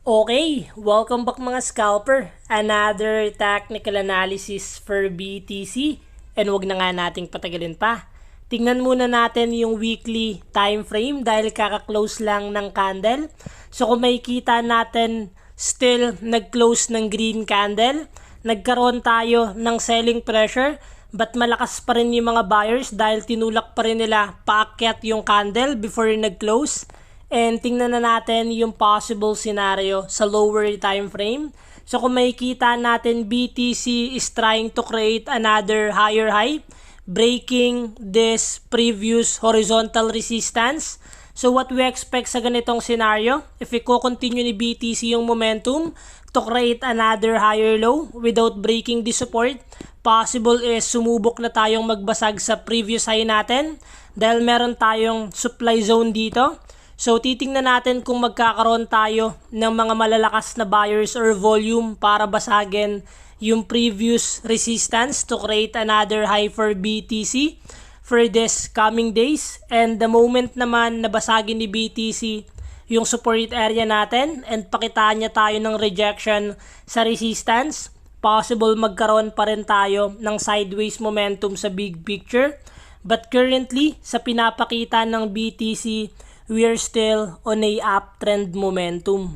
Okay, welcome back mga scalper. Another technical analysis for BTC. And wag na nga nating patagalin pa. Tingnan muna natin yung weekly time frame dahil kaka-close lang ng candle. So kung makikita natin, still nag-close ng green candle. Nagkaroon tayo ng selling pressure but malakas pa rin yung mga buyers dahil tinulak pa rin nila paakyat yung candle before nag-close. And tingnan na natin yung possible scenario sa lower time frame. So kung makikita natin, BTC is trying to create another higher high, breaking this previous horizontal resistance. So what we expect sa ganitong scenario, if i-continue ni BTC yung momentum to create another higher low without breaking the support, possible is sumubok na tayong magbasag sa previous high natin dahil meron tayong supply zone dito. So titingnan natin kung magkakaroon tayo ng mga malalakas na buyers or volume para basagin yung previous resistance to create another high for BTC for this coming days. And the moment naman na basagin ni BTC yung support area natin and pakitaan niya tayo ng rejection sa resistance, possible magkaroon pa rin tayo ng sideways momentum sa big picture. But currently, sa pinapakita ng BTC, we are still on a uptrend momentum.